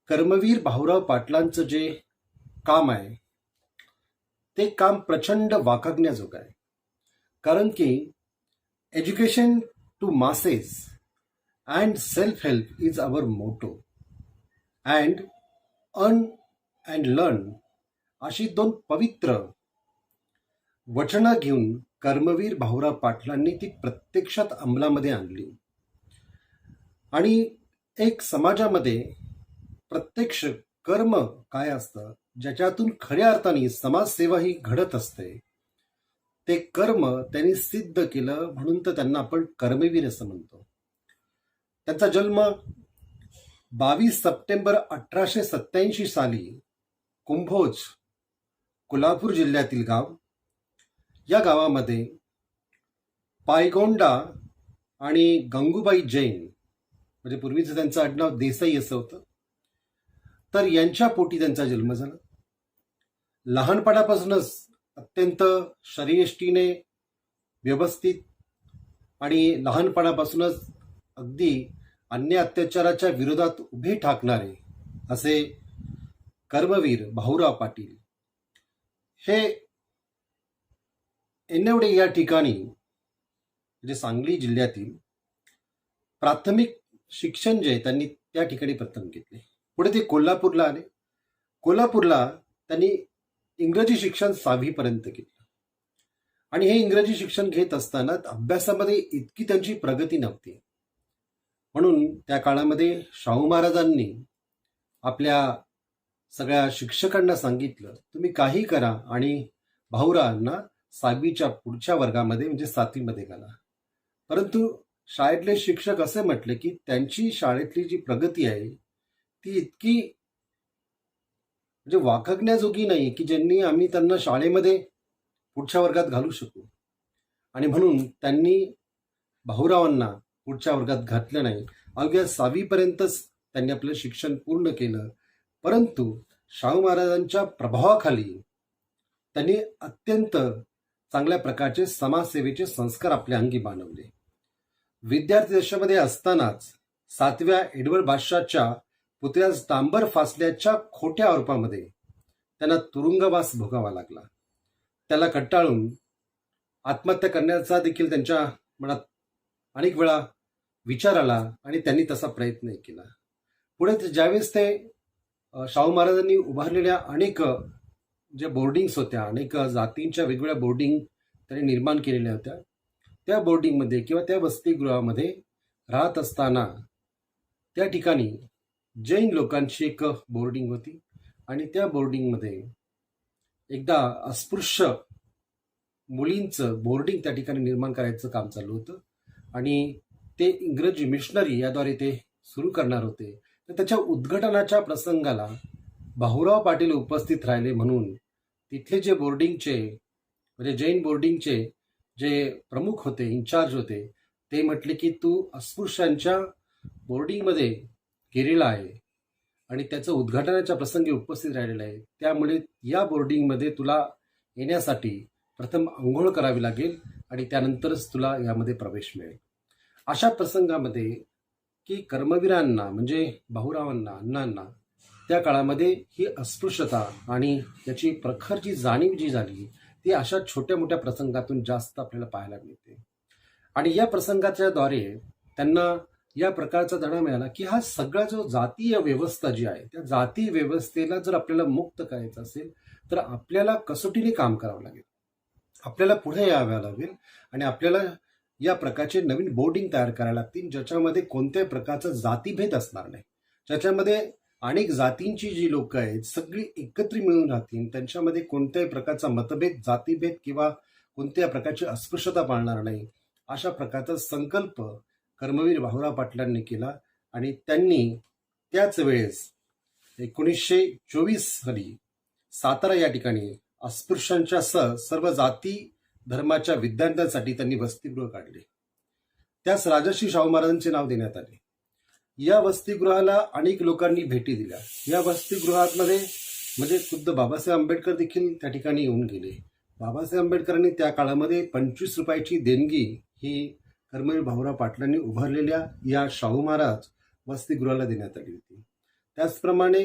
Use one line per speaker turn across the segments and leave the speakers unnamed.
कर्मवीर भाऊराव पाटलांचं जे काम आहे ते काम प्रचंड वाखाणण्याजोगं आहे. कारण की education to masses and self help is our motto and earn and learn अशी दोन पवित्र वचनं घेऊन कर्मवीर भाऊराव पाटलांनी ती प्रत्यक्षात अंमलामध्ये आणली. आणि एक समाजामध्ये प्रत्यक्ष कर्म काय असतं, ज्याच्यातून खऱ्या अर्थाने समाजसेवा ही घडत असते, ते कर्म त्यांनी सिद्ध केलं म्हणून तर त्यांना आपण कर्मवीर असं म्हणतो. त्यांचा जन्म 22 सप्टेंबर 1887 साली कुंभोज, कोल्हापूर जिल्ह्यातील गाव. या गावामध्ये पायगोंडा आणि गंगूबाई जैन, म्हणजे पूर्वीचं त्यांचं आडनाव देसाई असं होतं, तर यांच्या पोटी त्यांचा जन्म झाला. लहानपणापासूनच अत्यंत शरीयष्टीने व्यवस्थित आणि लहानपणापासूनच अगदी अन्य अत्याचाराच्या विरोधात उभे ठाकणारे असे कर्मवीर भाऊराव पाटील हे एनवडे या ठिकाणी, म्हणजे सांगली जिल्ह्यातील, प्राथमिक शिक्षण जे त्यांनी त्या ठिकाणी प्रथम घेतले. पुढे ते कोल्हापूरला आले. कोल्हापूरला त्यांनी इंग्रजी शिक्षण 6वी पर्यंत घेतलं. आणि हे इंग्रजी शिक्षण घेत असताना अभ्यासामध्ये इतकी त्यांची प्रगती नव्हती. म्हणून त्या काळामध्ये शाहू महाराजांनी आपल्या सगळ्या शिक्षकांना सांगितलं, तुम्ही काही करा आणि भाऊरावांना 6वीच्या पुढच्या वर्गामध्ये म्हणजे 7वीमध्ये घाला. परंतु शाळेतले शिक्षक असे म्हटले की त्यांची शाळेतली जी प्रगती आहे ती इतकी म्हणजे वाखाणण्याजोगी नाही की ज्यांनी आम्ही त्यांना शाळेमध्ये पुढच्या वर्गात घालू शकू. आणि म्हणून त्यांनी भाऊरावांना पुढच्या वर्गात घातलं नाही. अवघ्या 6वीपर्यंतच त्यांनी आपलं शिक्षण पूर्ण केलं. परंतु शाहू महाराजांच्या प्रभावाखाली त्यांनी अत्यंत चांगल्या प्रकारचे समाजसेवेचे संस्कार आपल्या अंगी बाणवले. विद्यार्थी दशेमध्ये असतानाच 7व्या एडवर्ड बादशाहच्या पुतळ्यास डांबर फासल्याच्या खोट्या आरोपामध्ये त्यांना तुरुंगवास भोगावा लागला. त्याला कंटाळून आत्महत्या करण्याचा देखील त्यांच्या मनात अनेक वेळा विचार आला आणि त्यांनी तसा प्रयत्नही केला. पुढे ज्यावेळेस ते शाहू महाराजांनी उभारलेल्या अनेक ज्या बोर्डिंग्स होत्या, अनेक जातींच्या वेगवेगळ्या बोर्डिंग त्यांनी निर्माण केलेल्या होत्या, त्या बोर्डिंगमध्ये किंवा त्या वसतिगृहामध्ये राहत असताना त्या ठिकाणी जैन लोकांची एक बोर्डिंग होती. आणि त्या बोर्डिंगमध्ये एकदा अस्पृश्य मुलींचं बोर्डिंग त्या ठिकाणी निर्माण करायचं काम चालू होतं आणि ते इंग्रजी मिशनरी याद्वारे ते सुरू करणार होते. तर त्याच्या उद्घाटनाच्या प्रसंगाला भाऊराव पाटील उपस्थित राहिले. म्हणून तिथले जे बोर्डिंगचे म्हणजे जैन बोर्डिंगचे जे प्रमुख होते, इन्चार्ज होते, ते म्हटले की तू अस्पृश्यांच्या बोर्डिंगमध्ये गेलेला आहे आणि त्याचं उद्घाटनाच्या प्रसंगी उपस्थित राहिलेलं आहे, त्यामुळे या बोर्डिंगमध्ये तुला येण्यासाठी प्रथम आंघोळ करावी लागेल आणि त्यानंतरच तुला यामध्ये प्रवेश मिळेल. अशा प्रसंगामध्ये की कर्मवीरांना म्हणजे भाऊरावांना, अण्णांना त्या काळामध्ये ही अस्पृश्यता आणि त्याची प्रखर जी जाणीव जी झाली ती अशा छोट्या मोठ्या प्रसंगातून जास्त आपल्याला पाहायला मिळते. आणि या प्रसंगाच्या द्वारे त्यांना या प्रकारचा धडा मिळाला की हा सगळा जो जातीय व्यवस्था जी आहे त्या जाती व्यवस्थेला जर आपल्याला मुक्त करायचं असेल तर आपल्याला कसोटीने काम करावं लागेल, आपल्याला पुढे यावं लागेल आणि आपल्याला या प्रकारचे नवीन बोर्डिंग तयार करायला लागतील, ज्याच्यामध्ये कोणत्याही प्रकारचा जातीभेद असणार नाही, ज्याच्यामध्ये अनेक जातींची जी लोक आहेत सगळी एकत्र मिळून राहतील, त्यांच्यामध्ये कोणत्याही प्रकारचा मतभेद, जातीभेद किंवा कोणत्याही प्रकारची अस्पृश्यता पाळणार नाही. अशा प्रकारचा संकल्प कर्मवीर भाऊराव पाटलांनी केला आणि त्यांनी त्याच वेळेस 1924 साली सातारा या ठिकाणी अस्पृश्यांच्या सह सर्व जाती धर्माच्या विद्यार्थ्यांसाठी त्यांनी वसतिगृह काढले. त्यास राजर्षी शाहू महाराजांचे नाव देण्यात आले. या वसतिगृहाला अनेक लोकांनी भेटी दिल्या. या वसतिगृहामध्ये म्हणजे खुद्द बाबासाहेब आंबेडकर देखील त्या ठिकाणी येऊन गेले. बाबासाहेब आंबेडकरांनी त्या काळामध्ये 25 रुपयाची देणगी ही कर्मवीर भाऊराव पाटलांनी उभारलेल्या या शाहू महाराज वसतिगृहाला देण्यात आली होती. त्याचप्रमाणे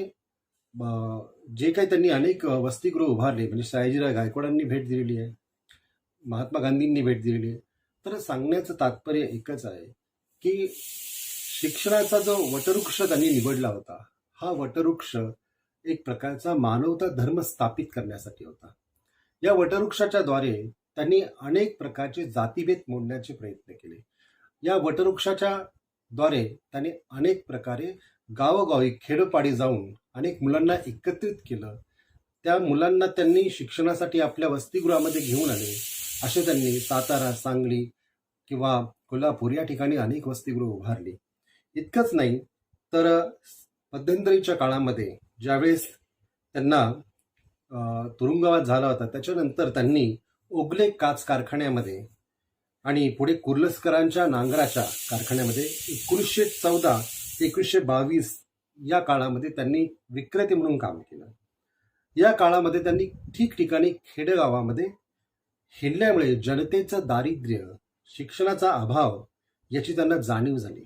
जे काही त्यांनी अनेक वसतिगृह उभारले, म्हणजे सयाजीराव गायकवाडांनी भेट दिलेली आहे, महात्मा गांधींनी भेट दिलेली आहे. तर सांगण्याचं तात्पर्य एकच आहे की शिक्षणाचा जो वटवृक्ष त्यांनी निवडला होता, हा वटवृक्ष एक प्रकारचा मानवता धर्म स्थापित करण्यासाठी होता. या वटवृक्षाच्या द्वारे त्यांनी अनेक प्रकारचे जातीभेद मोडण्याचे प्रयत्न केले. या वटवृक्षाच्या द्वारे त्यांनी अनेक प्रकारे गावोगावी खेडोपाडी जाऊन अनेक मुलांना एकत्रित केलं. त्या मुलांना त्यांनी शिक्षणासाठी आपल्या वसतिगृहामध्ये घेऊन आले. असे त्यांनी सातारा, सांगली किंवा कोल्हापूर या ठिकाणी अनेक वसतिगृह उभारली. इतकंच नाही तर मध्यंतरीच्या काळामध्ये ज्यावेळेस त्यांना तुरुंगवास झाला होता, त्याच्यानंतर त्यांनी ओगले काच कारखान्यामध्ये आणि पुढे कुर्लस्करांच्या नांगराच्या कारखान्यामध्ये 1914 ते 1922 या काळामध्ये त्यांनी विक्रेते म्हणून काम केलं. या काळामध्ये त्यांनी ठिकठिकाणी खेडेगावामध्ये हिंडल्यामुळे जनतेचं दारिद्र्य, शिक्षणाचा अभाव याची त्यांना जाणीव झाली.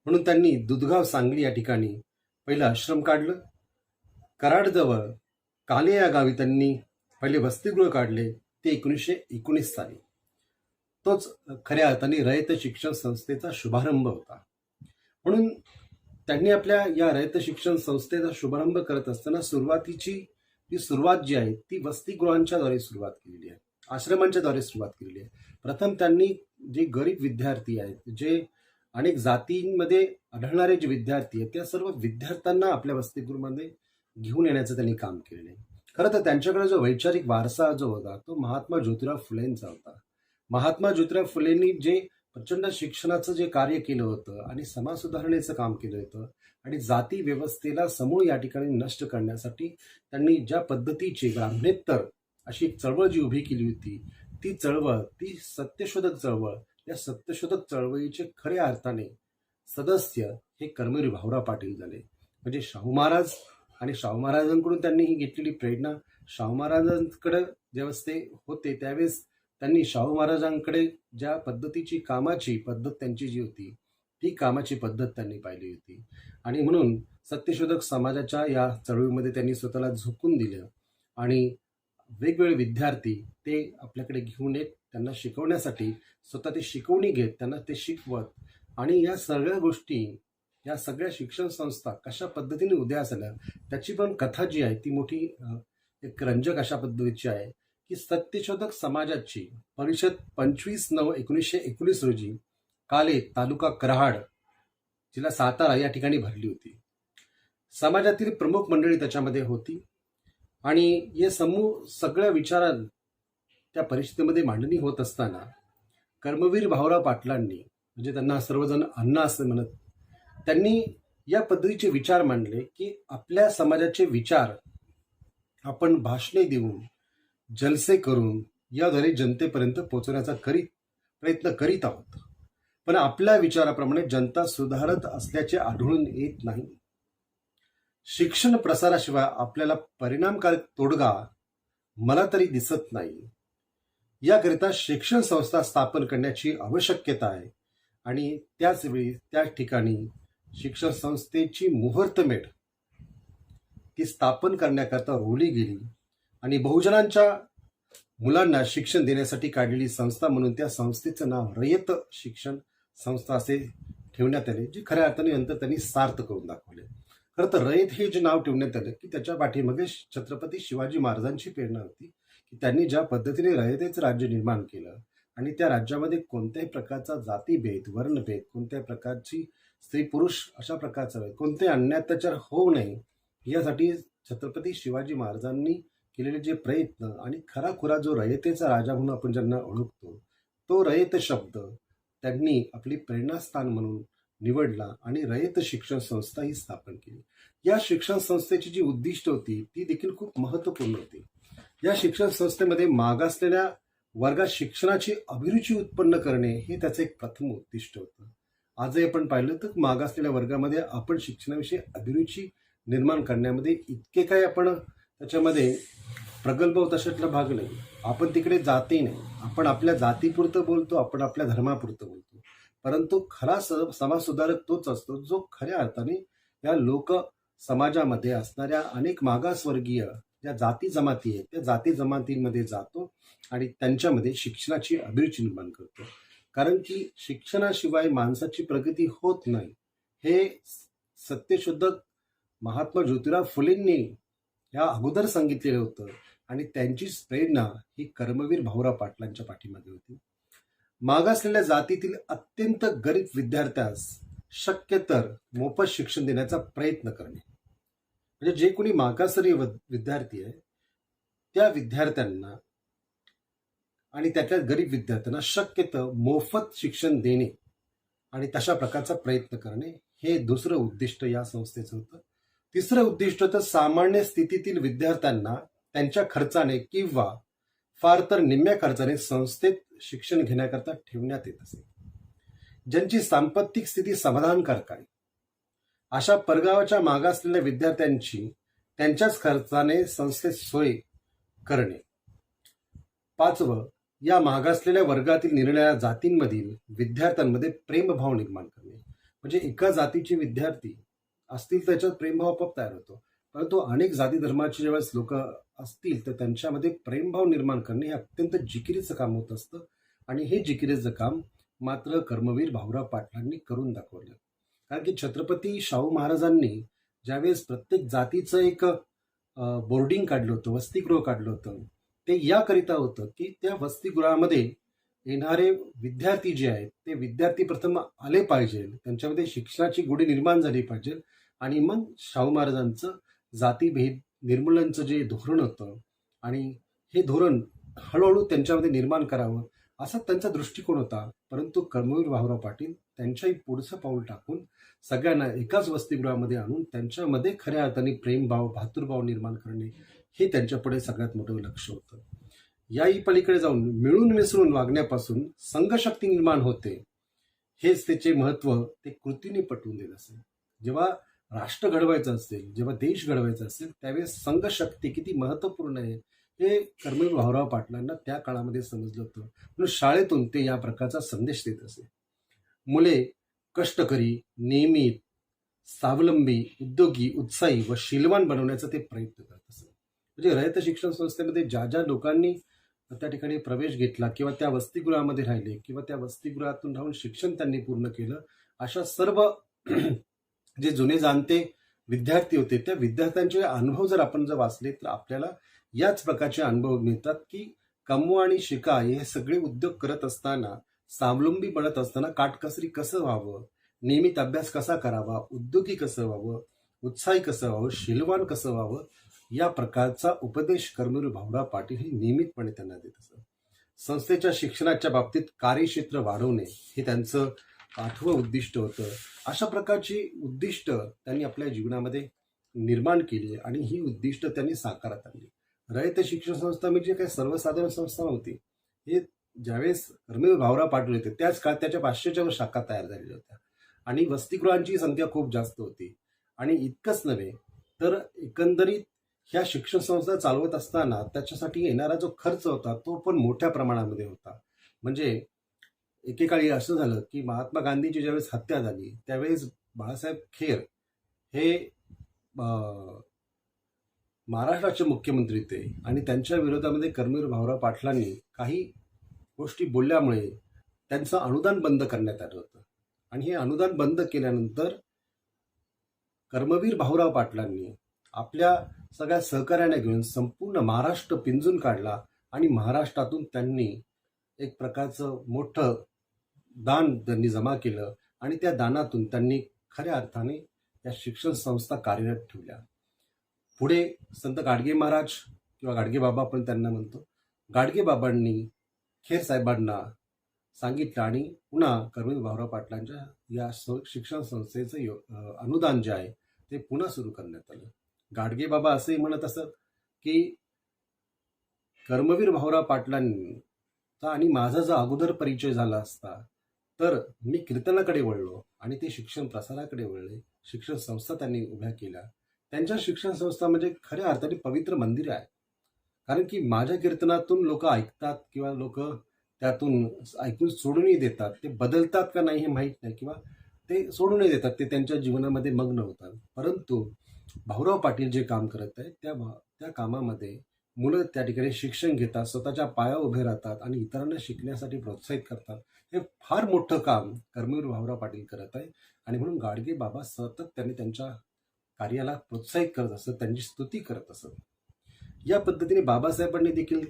म्हणून त्यांनी दुधगाव, सांगली या ठिकाणी पहिलं आश्रम काढलं. कराडजवळ काले या गावी त्यांनी पहिले वसतिगृह काढले, ते 1919 साली. तोच खऱ्या अर्थाने रयत शिक्षण संस्थेचा शुभारंभ होता. म्हणून त्यांनी आपल्या या रयत शिक्षण संस्थेचा शुभारंभ करत असताना सुरुवातीची सुरुवात जी आहे ती वसतिगृहांच्या द्वारे सुरुवात केलेली आहे, आश्रमांच्या द्वारे सुरुवात केलेली आहे. प्रथम त्यांनी जे गरीब विद्यार्थी आहेत, जे अनेक जातींमध्ये आढळणारे जे विद्यार्थी आहेत, त्या सर्व विद्यार्थ्यांना आपल्या वसतिगृहामध्ये घेऊन येण्याचं त्यांनी काम केलेलं आहे. खरं तर त्यांच्याकडे जो वैचारिक वारसा जो होता तो महात्मा ज्योतिराव फुलेंचा होता. महात्मा ज्योतिराव फुलेंनी जे प्रचंड शिक्षणाचं जे कार्य केलं होतं आणि समाज सुधारणेचं काम केलं होतं आणि जाती व्यवस्थेला समूळ या ठिकाणी नष्ट करण्यासाठी त्यांनी ज्या पद्धतीची ब्राह्मणेतर अशी एक चळवळ जी उभी केली होती, ती चळवळ, ती सत्यशोधक चळवळ, या सत्यशोधक चळवळीचे खऱ्या अर्थाने सदस्य हे कर्मवीर भाऊराव पाटील झाले. म्हणजे शाहू महाराज आणि शाहू महाराजांकडून त्यांनी ही घेतलेली प्रेरणा, शाहू महाराजांकडे ज्यावेळेस ते होते त्यावेळेस त्यांनी शाहू महाराजांकडे ज्या पद्धतीची कामाची पद्धत त्यांची जी होती, ती कामाची पद्धत त्यांनी पाहिली होती. आणि म्हणून सत्यशोधक समाजाच्या या चळवळीमध्ये त्यांनी स्वतःला झोकून दिलं आणि वेगवेगळे विद्यार्थी ते आपल्याकडे घेऊन येत, त्यांना शिकवण्यासाठी स्वतः ते शिकवणी घेत, त्यांना ते शिकवत. आणि या सगळ्या गोष्टी, या सगळ्या शिक्षण संस्था कशा पद्धतीने उदयास आल्या त्याची पण कथा जी आहे ती मोठी एक रंजक अशा पद्धतीची आहे की सत्यशोधक समाजाची परिषद 25/9/1919 रोजी काले, तालुका कराड, जिल्हा सातारा या ठिकाणी भरली होती. समाजातील प्रमुख मंडळी त्याच्यामध्ये होती आणि हे समूह सगळ्या विचारां त्या परिषदेमध्ये मांडणी होत असताना कर्मवीर भाऊराव पाटलांनी, म्हणजे त्यांना सर्वजण अण्णा असं म्हणत, त्यांनी या पद्धतीचे विचार मांडले की आपल्या समाजाचे विचार आपण भाषणे देऊन, जलसे करून याद्वारे जनतेपर्यंत पोहोचवण्याचा प्रयत्न करीत आहोत. पण आपल्या विचाराप्रमाणे जनता सुधारत असल्याचे आढळून येत नाही. शिक्षण प्रसाराशिवाय आपल्याला परिणामकारक तोडगा मला तरी दिसत नाही. याकरिता शिक्षण संस्था स्थापन करण्याची आवश्यकता आहे आणि त्याच वेळी त्या ठिकाणी शिक्षण संस्थेची मुहूर्तमेढ ती स्थापन करण्याकरता रोवली गेली आणि बहुजनांच्या मुलांना शिक्षण देण्यासाठी काढलेली संस्था म्हणून त्या संस्थेचं नाव रयत शिक्षण संस्था असे ठेवण्यात आले, जे खऱ्या अर्थाने नंतर त्यांनी सार्थ करून दाखवले. खरं तर रयत हे जे नाव ठेवण्यात आलं की त्याच्या पाठीमागे छत्रपती शिवाजी महाराजांची प्रेरणा होती की त्यांनी ज्या पद्धतीने रयतेचं राज्य निर्माण केलं आणि त्या राज्यामध्ये कोणत्याही प्रकारचा जातीभेद, वर्णभेद, कोणत्याही प्रकारची स्त्री पुरुष अशा प्रकारचा कोणते अन्याय अत्याचार होऊ नये यासाठी छत्रपती शिवाजी महाराजांनी केलेले जे प्रयत्न आणि खराखुरा जो रयतेचा राजा म्हणून आपण ज्यांना ओळखतो तो रयत शब्द त्यांनी आपली प्रेरणास्थान म्हणून निवडला आणि रयत शिक्षण संस्था ही स्थापन केली. या शिक्षण संस्थेची जी उद्दिष्ट होती ती देखील खूप महत्त्वपूर्ण होती. या शिक्षण संस्थेमध्ये मागासलेल्या वर्गात शिक्षणाची अभिरुची उत्पन्न करणे हे त्याचं एक प्रथम उद्दिष्ट होतं. आजही आपण पाहिलं तर मागासलेल्या वर्गामध्ये आपण शिक्षणाविषयी अभिरुची निर्माण करण्यामध्ये इतके काय आपण त्याच्यामध्ये प्रगल्भ होत अशातला भाग नाही. आपण तिकडे जाते नाही, आपण आपल्या जातीपुरतं बोलतो, आपण आपल्या धर्मापुरतं बोलतो. परंतु खरा समाज सुधारक तोच असतो जो खऱ्या अर्थाने या लोक समाजामध्ये असणाऱ्या अनेक मागासवर्गीय ज्या जाती जमाती आहेत त्या जाती जमातींमध्ये जातो आणि त्यांच्यामध्ये शिक्षणाची अभिरुची निर्माण करतो. कारण की शिक्षणाशिवाय माणसाची प्रगती होत नाही हे सत्यशोधक महात्मा ज्योतिराव फुलेंनी या अगोदर सांगितलेलं होतं. आणि त्यांचीच प्रेरणा ही कर्मवीर भाऊराव पाटलांच्या पाठीमागे होती. मागासलेल्या जातीतील अत्यंत गरीब विद्यार्थ्यास शक्य तर मोफत शिक्षण देण्याचा प्रयत्न करणे. म्हणजे जे कोणी मागासवर्गीय विद्यार्थी आहे त्या विद्यार्थ्यांना आणि त्यातल्या गरीब विद्यार्थ्यांना शक्यतो मोफत शिक्षण देणे आणि तशा प्रकारचा प्रयत्न करणे हे दुसरं उद्दिष्ट या संस्थेचं होतं. तिसरं उद्दिष्ट तर सामान्य स्थितीतील विद्यार्थ्यांना त्यांच्या खर्चाने किंवा फार तर निम्म्या खर्चाने संस्थेत शिक्षण घेण्याकरता ठेवण्यात येत असे. ज्यांची सांपत्तिक स्थिती समाधानकारक आहे अशा परगावाच्या मागासलेल्या विद्यार्थ्यांची त्यांच्याच खर्चाने संस्थेत सोय करणे. पाचवं, या मागासलेल्या वर्गातील निरनिराळ्या जातींमधील विद्यार्थ्यांमध्ये प्रेमभाव निर्माण करणे. म्हणजे एका जातीचे विद्यार्थी असतील त्याच्यात प्रेमभाव आपोआप तयार होतो, परंतु अनेक जाती धर्माचे ज्यावेळेस लोक असतील तर त्यांच्यामध्ये प्रेमभाव निर्माण करणे हे अत्यंत जिकिरीचं काम होत असतं. आणि हे जिकिरीचं काम मात्र कर्मवीर भाऊराव पाटलांनी करून दाखवलं. कारण की छत्रपती शाहू महाराजांनी ज्यावेळेस प्रत्येक जातीचं एक बोर्डिंग काढलं होतं, वसतिगृह काढलं होतं, ते याकरिता होतं की त्या वसतिगृहामध्ये येणारे विद्यार्थी जे आहेत ते विद्यार्थी प्रथम आले पाहिजे, त्यांच्यामध्ये शिक्षणाची गोडी निर्माण झाली पाहिजे आणि मग शाहू महाराजांचं जातीभेद निर्मूलनाचं जे धोरण होतं आणि हे धोरण हळूहळू त्यांच्यामध्ये निर्माण करावं असा त्यांचा दृष्टिकोन होता. परंतु कर्मवीर भाऊराव पाटील त्यांच्याही पुढचं पाऊल टाकून सगळ्यांना एकाच वसतिगृहामध्ये आणून त्यांच्यामध्ये खऱ्या अर्थाने प्रेमभाव भातृभाव निर्माण करणे हे त्यांच्यापुढे सगळ्यात मोठं लक्ष होतं. याही पलीकडे जाऊन मिळून मिसळून वागण्यापासून संघशक्ती निर्माण होते हेच त्याचे महत्व ते कृतीने पटवून देत असेल. जेव्हा राष्ट्र घडवायचं असेल, जेव्हा देश घडवायचा असेल त्यावेळेस संघशक्ती किती महत्वपूर्ण आहे हे कर्मवीर भाऊराव पाटलांना त्या काळामध्ये समजलं होतं. म्हणून शाळेतून ते या प्रकारचा संदेश देत असे. मुले कष्टकरी, नियमित, स्वावलंबी, उद्योगी, उत्साही व शीलवान बनवण्याचा ते प्रयत्न करत असे. म्हणजे रयत शिक्षण संस्थेमध्ये ज्या ज्या लोकांनी त्या ठिकाणी प्रवेश घेतला किंवा त्या वसतिगृहामध्ये राहिले किंवा त्या वसतिगृहातून राहून शिक्षण त्यांनी पूर्ण केलं, अशा सर्व जे जुने जाणते विद्यार्थी होते त्या विद्यार्थ्यांचे अनुभव जर आपण वाचले तर आपल्याला याच प्रकारचे अनुभव मिळतात की कमवा आणि शिका हे सगळे उद्योग करत असताना, स्वावलंबी बनत असताना काटकसरी कसं व्हावं, नियमित अभ्यास कसा करावा, उद्योगी कसं व्हावं, उत्साही कसं व्हावं, शीलवान कसं व्हावं या प्रकारचा उपदेश कर्मवीर भाऊराव पाटील हे नियमितपणे त्यांना देत असतात. संस्थेच्या शिक्षणाच्या बाबतीत कार्यक्षेत्र वाढवणे हे त्यांचं 8वं उद्दिष्ट होतं. अशा प्रकारची उद्दिष्ट त्यांनी आपल्या जीवनामध्ये निर्माण केली आणि ही उद्दिष्ट त्यांनी साकारात आणली. रयत शिक्षण संस्था म्हणजे काही सर्वसाधारण संस्था नव्हती. हे ज्यावेळेस कर्मवीर भाऊराव पाटील होते त्याच काळात त्याच्या 500च्या वर शाखा तयार झालेल्या होत्या आणि वसतिगृहांची संख्या खूप जास्त होती. आणि इतकंच नव्हे तर एकंदरीत ह्या शिक्षण संस्था चालवत असताना त्याच्यासाठी येणारा जो खर्च होता तो पण मोठ्या प्रमाणामध्ये होता. म्हणजे एकेकाळी असं झालं की महात्मा गांधींची ज्यावेळेस हत्या झाली त्यावेळेस बाळासाहेब खेर हे महाराष्ट्राचे मुख्यमंत्री होते आणि त्यांच्या विरोधामध्ये कर्मवीर भाऊराव पाटलांनी काही गोष्टी बोलल्यामुळे त्यांचं अनुदान बंद करण्यात आलं होतं. आणि हे अनुदान बंद केल्यानंतर कर्मवीर भाऊराव पाटलांनी आपल्या सगळ्या सहकार्याने घेऊन संपूर्ण महाराष्ट्र पिंजून काढला आणि महाराष्ट्रातून त्यांनी एक प्रकारचं मोठं दान त्यांनी जमा केलं आणि त्या दानातून त्यांनी खऱ्या अर्थाने या शिक्षण संस्था कार्यरत ठेवल्या. पुढे संत गाडगे महाराज किंवा गाडगे बाबा आपण त्यांना म्हणतो, गाडगे बाबांनी खेर साहेबांना सांगितलं आणि पुन्हा कर्मवीर भाऊराव पाटलांच्या या शिक्षण संस्थेचं अनुदान जे आहे ते पुन्हा सुरू करण्यात आलं. गाडगे बाबा असंही म्हणत असत की कर्मवीर भाऊराव पाटलांचा आणि माझा जर अगोदर परिचय झाला असता तर मी कीर्तनाकडे वळलो आणि ते शिक्षण प्रसाराकडे वळले. शिक्षण संस्था त्यांनी उभ्या केल्या. त्यांच्या शिक्षण संस्था म्हणजे खऱ्या अर्थाने पवित्र मंदिर आहे. कारण की माझ्या कीर्तनातून लोक ऐकतात किंवा लोक त्यातून ऐकून सोडूनही देतात. ते बदलतात का नाही हे माहीत नाही किंवा ते सोडूनही देतात, ते त्यांच्या जीवनामध्ये मग्न होतात. परंतु भाऊराव पाटील जे काम करत आहेत त्या कामामध्ये मुलं त्या ठिकाणी शिक्षण घेतात, स्वतःच्या पायावर उभे राहतात आणि इतरांना शिकण्यासाठी प्रोत्साहित करतात. हे फार मोठं काम कर्मवीर भाऊराव पाटील करत आहे आणि म्हणून गाडगे बाबा सतत त्यांनी त्यांच्या कार्याला प्रोत्साहित करत असत, त्यांची स्तुती करत असत. या पद्धतीने बाबासाहेबांनी देखील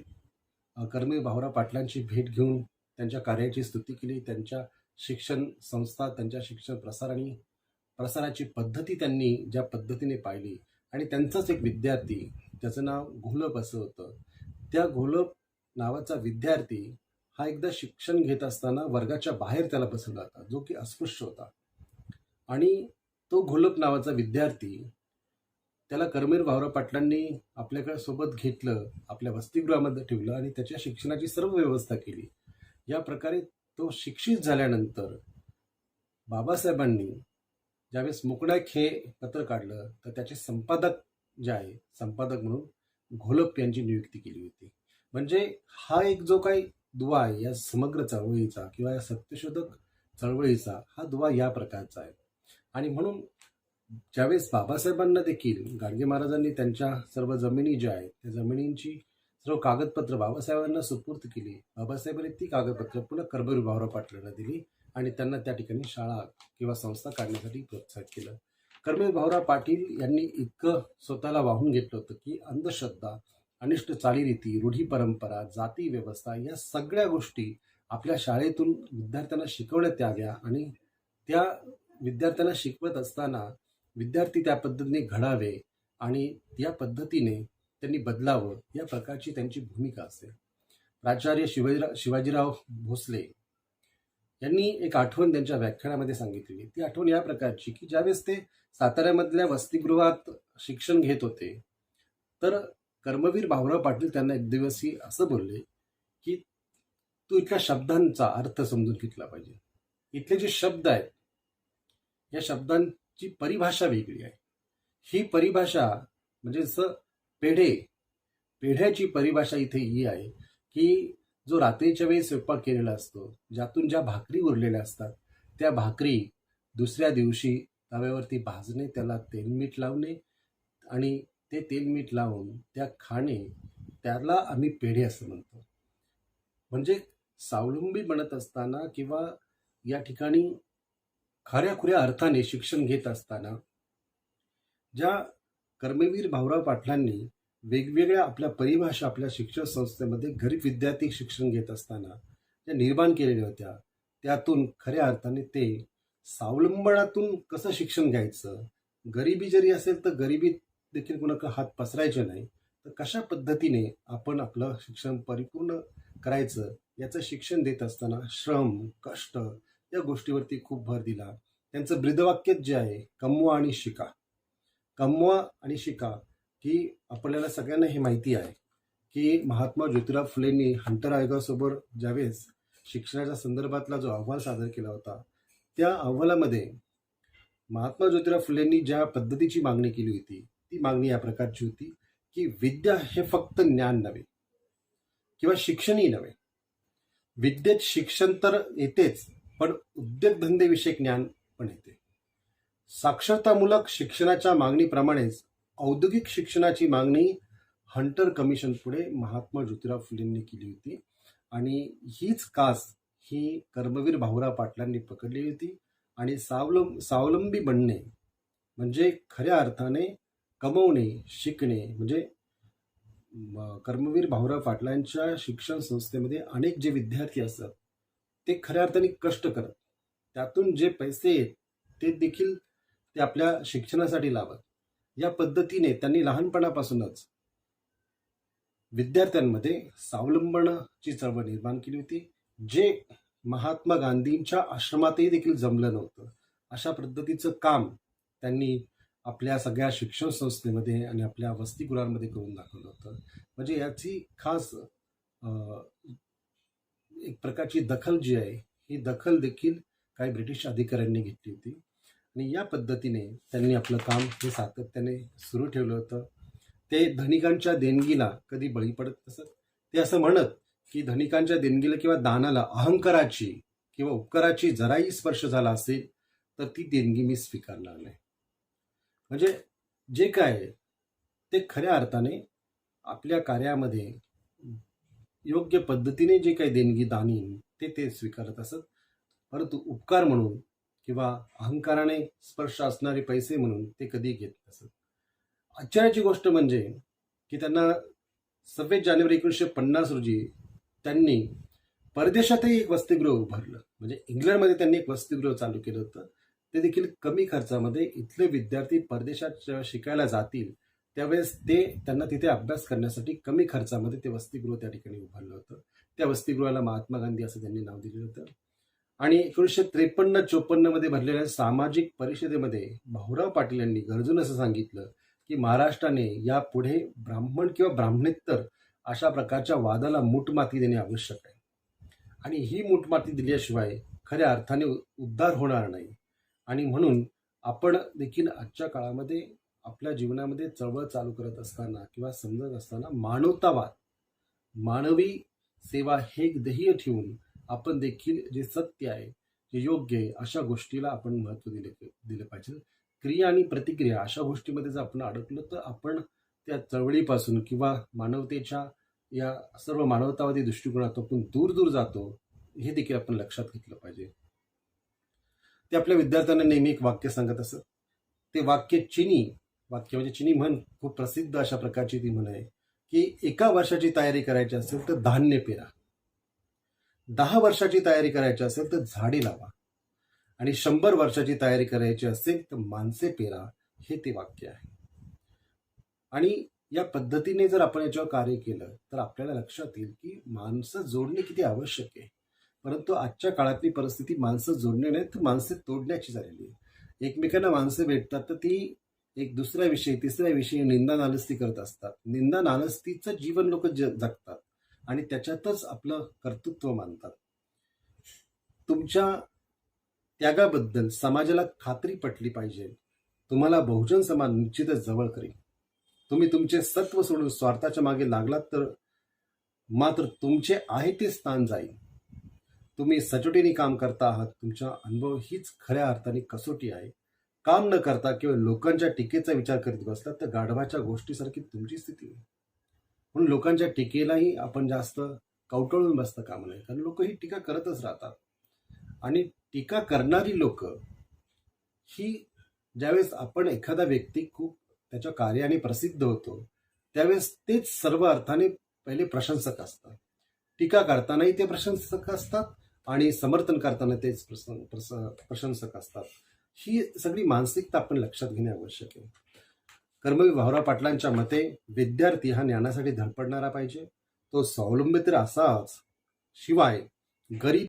कर्मवीर भाऊराव पाटलांची भेट घेऊन त्यांच्या कार्याची स्तुती केली. त्यांच्या शिक्षण संस्था, त्यांच्या शिक्षण प्रसाराची पद्धती त्यांनी ज्या पद्धतीने पाहिली आणि त्यांचाच एक विद्यार्थी, त्याचं नाव घोलप असं होतं, त्या घोलप नावाचा विद्यार्थी हा एकदा शिक्षण घेत असताना वर्गाच्या बाहेर त्याला बसवला होता, जो की अस्पृश्य होता. आणि तो घोलप नावाचा विद्यार्थी, त्याला कर्मवीर भाऊराव पाटलांनी आपल्याकडे सोबत घेतलं, आपल्या वसतिगृहामध्ये ठेवलं आणि त्याच्या शिक्षणाची सर्व व्यवस्था केली. या प्रकारे तो शिक्षित झाल्यानंतर बाबासाहेबांनी ज्यावेळेस मुकणाक हे पत्र काढलं तर त्याचे संपादक जे आहे, संपादक म्हणून घोलप यांची नियुक्ती केली होती. म्हणजे हा एक जो काही दुवा आहे या समग्र चळवळीचा किंवा या सत्यशोधक चळवळीचा, हा दुवा या प्रकारचा आहे. आणि म्हणून ज्यावेळेस बाबासाहेबांना देखील गाडगे महाराजांनी त्यांच्या सर्व जमिनी ज्या आहेत त्या जमिनींची सर्व कागदपत्र बाबासाहेबांना सुपूर्द केली, बाबासाहेबांनी ती कागदपत्र पुन्हा कर्मवीर भाऊराव पाटलांना दिली आणि त्यांना त्या ठिकाणी शाळा किंवा संस्था काढण्यासाठी प्रोत्साहित केलं. कर्मवीर भाऊराव पाटील यांनी इतकं स्वतःला वाहून घेतलं होतं की अंधश्रद्धा, अनिष्ट चालीरीती, रूढी परंपरा, जाती व्यवस्था या सगळ्या गोष्टी आपल्या शाळेतून विद्यार्थ्यांना शिकवण्यात याव्या आणि त्या विद्यार्थ्यांना शिकवत असताना विद्यार्थी त्या पद्धतीने घडावे आणि या पद्धतीने त्यांनी बदलावं, या प्रकारची त्यांची भूमिका असते. प्राचार्य शिवाजीराव भोसले यांनी एक आठवण त्यांच्या व्याख्यानामध्ये सांगितलेली. ती आठवण या प्रकारची की ज्यावेळेस ते साताऱ्यामधल्या वसतिगृहात शिक्षण घेत होते तर कर्मवीर भाऊराव पाटील त्यांना एक दिवशी असं बोलले की तू इथल्या शब्दांचा अर्थ समजून घेतला पाहिजे. इथले जे शब्द आहेत या शब्दांची परिभाषा वेगळी आहे. ही परिभाषा म्हणजे जसं पेढ्याची परिभाषा इथे ही आहे की जो रात्रीच्या वेळी स्वयंपाक केलेला असतो, ज्यातून ज्या भाकरी उरलेल्या असतात त्या भाकरी दुसऱ्या दिवशी तव्यावरती भाजणे, त्याला तेल मीठ लावणे आणि ते तेल मीठ लावून त्या खाणे, त्याला आम्ही पेढे असं म्हणतो. म्हणजे स्वावलंबी बनत असताना किंवा या ठिकाणी खऱ्याखुऱ्या अर्थाने शिक्षण घेत असताना ज्या कर्मवीर भाऊराव पाटलांनी वेगवेगळ्या आपल्या परिभाषा आपल्या शिक्षण संस्थेमध्ये गरीब विद्यार्थी शिक्षण घेत असताना ज्या निर्माण केलेल्या होत्या, त्यातून खऱ्या अर्थाने ते स्वावलंबनातून कसं शिक्षण घ्यायचं, गरिबी जरी असेल तर गरिबीत देखील कुणाकडे हात पसरायचे नाही, तर कशा पद्धतीने आपण आपलं शिक्षण परिपूर्ण करायचं याचं शिक्षण देत असताना श्रम, कष्ट या गोष्टीवरती खूप भर दिला. त्यांचं ब्रीदवाक्यच जे आहे, कमवा आणि शिका. कमवा आणि शिका की आपल्याला सगळ्यांना हे माहिती आहे की महात्मा ज्योतिराव फुलेंनी हंटर आयोगासमोर ज्यावेळेस शिक्षणाच्या संदर्भातला जो अहवाल सादर केला होता, त्या अहवालामध्ये महात्मा ज्योतिराव फुलेंनी ज्या पद्धतीची मागणी केली होती ती मागणी या प्रकारची होती की विद्या हे फक्त ज्ञान नव्हे किंवा शिक्षणही नव्हे. विद्येत शिक्षण तर येतेच, पण उद्योगधंदेविषयक ज्ञान पण येते. साक्षरतामूलक शिक्षणाच्या मागणीप्रमाणेच औद्योगिक शिक्षणाची मागणी हंटर कमिशन पुढे महात्मा ज्योतिराव फुलेंनी केली होती आणि हीच कास ही कर्मवीर भाऊराव पाटलांनी पकडली होती. आणि स्वावलंबी बनणे म्हणजे खऱ्या अर्थाने कमवणे, शिकणे. म्हणजे कर्मवीर भाऊराव पाटलांच्या शिक्षण संस्थेमध्ये अनेक जे विद्यार्थी असतात ते खऱ्या अर्थाने कष्ट करत, त्यातून जे पैसे येत ते देखील ते आपल्या शिक्षणासाठी लावत. या पद्धतीने त्यांनी लहानपणापासूनच विद्यार्थ्यांमध्ये स्वावलंबनाची चळवळ निर्माण केली होती, जे महात्मा गांधींच्या आश्रमातही देखील जमलं नव्हतं. अशा पद्धतीचं काम त्यांनी आपल्या सगळ्या शिक्षण संस्थेमध्ये आणि आपल्या वसतिगृहांमध्ये करून दाखवलं होतं. म्हणजे याची खास एक प्रकारची दखल जी आहे, ही दखल देखील काही ब्रिटिश अधिकाऱ्यांनी घेतली होती आणि या पद्धतीने त्यांनी आपलं काम हे सातत्याने सुरू ठेवलं होतं. ते धनिकांच्या देणगीला कधी बळी पडत नसत. ते असं म्हणत की धनिकांच्या देणगीला किंवा दानाला अहंकाराची किंवा उपकाराची जराही स्पर्श झाला असेल तर ती देणगी मी स्वीकारणार नाही. म्हणजे जे काय आहे, ते खऱ्या अर्थाने आपल्या कार्यामध्ये योग्य पद्धतीने जे काही देणगी दानी ते स्वीकारत असत. परंतु उपकार म्हणून किंवा अहंकाराने स्पर्श असणारे पैसे म्हणून ते कधी घेत नसत. आश्चर्याची गोष्ट म्हणजे की त्यांना 26 जानेवारी 1950 रोजी त्यांनी परदेशातही एक वसतिगृह उभारलं. म्हणजे इंग्लंडमध्ये त्यांनी एक वसतिगृह चालू केलं होतं. ते देखील कमी खर्चामध्ये. इथले विद्यार्थी परदेशात जेव्हा शिकायला जातील त्यावेळेस त्यांना तिथे अभ्यास करण्यासाठी कमी खर्चामध्ये ते वसतिगृह त्या ठिकाणी उभारलं होतं. त्या वसतिगृहाला महात्मा गांधी असं त्यांनी नाव दिलेलं होतं. आणि 1953-54 मध्ये भरलेल्या सामाजिक परिषदेमध्ये भाऊराव पाटील यांनी गरजून असं सांगितलं की महाराष्ट्राने यापुढे ब्राह्मण किंवा ब्राह्मणेतर अशा प्रकारच्या वादाला मूठमाती देणे आवश्यक आहे. आणि ही मूठमाती दिल्याशिवाय खऱ्या अर्थाने उद्धार होणार नाही. आणि म्हणून आपण देखील आजच्या काळामध्ये आपल्या जीवनामध्ये चळवळ चालू करत असताना किंवा समजत असताना मानवतावाद, मानवी सेवा हे ध्येय ठेवून आपण देखील जे सत्य आहे, जे योग्य आहे, अशा गोष्टीला आपण महत्त्व दिले पाहिजे. क्रिया आणि प्रतिक्रिया अशा गोष्टीमध्ये जर आपण अडकलो तर आपण त्या चळवळीपासून किंवा मानवतेच्या या सर्व मानवतावादी दृष्टिकोनातून आपण दूर दूर जातो, हे देखील आपण लक्षात घेतलं पाहिजे. ते आपल्या विद्यार्थ्यांना नेहमी एक वाक्य सांगत असत. ते वाक्य म्हणजे चिनी म्हण खूप प्रसिद्ध अशा प्रकारची ती म्हण आहे की 1 वर्षाची तयारी करायची असेल तर धान्य पेरा, 10 वर्षाची तयारी करायची असेल तर झाडे लावा आणि 100 वर्षाची तयारी करायची असेल तर माणसे पेरा. हे ते वाक्य आहे. आणि या पद्धतीने जर आपण याच्यावर कार्य केलं तर आपल्याला लक्षात येईल की माणसं जोडणे किती आवश्यक आहे. परंतु आजच्या काळातली परिस्थिती माणसं जोडणे नाही तर माणसे तोडण्याची झालेली आहे. एकमेकांना माणसं भेटतात तर ती एक दुसऱ्या विषयी, तिसऱ्या विषयी निंदा नालस्ती करत असतात. निंदा नालस्तीचं जीवन लोक जगतात आणि त्याच्यातच आपलं कर्तृत्व मानतात. तुमच्या त्यागाबद्दल समाजाला खात्री पटली पाहिजे. तुम्हाला बहुजन समाज निश्चितच जवळ करेल. तुम्ही तुमचे सत्व सोडून स्वार्थाच्या मागे लागलात तर मात्र तुमचे आहे ते स्थान जाईल. तुम्ही सचोटीने काम करता आहात. तुमचा अनुभव हीच खऱ्या अर्थाने कसोटी आहे. काम न करता केवळ लोकांच्या टीकेचा विचार करीत बसला तर गाढवाच्या गोष्टीसारखी तुमची स्थिती होईल. म्हणून लोकांच्या टीकेलाही आपण जास्त कवटळून बसता कामा नये, कारण लोक ही टीका करतच राहतात. आणि टीका करणारी लोक ही ज्यावेळेस आपण एखादा व्यक्ती खूप त्याच्या कार्याने प्रसिद्ध होतो त्यावेळेस तेच सर्व अर्थाने पहिले प्रशंसक असतात. टीका करतानाही ते प्रशंसक असतात आणि समर्थन करताना तेच प्रशंसक असतात. ही सगळी मानसिकता आपण लक्षात घेणे आवश्यक आहे. कर्मवीर भाऊराव पाटलांच्या मते विद्यार्थी हा ज्ञानासाठी धडपडणारा पाहिजे. तो स्वावलंबी तर असाच, शिवाय गरीब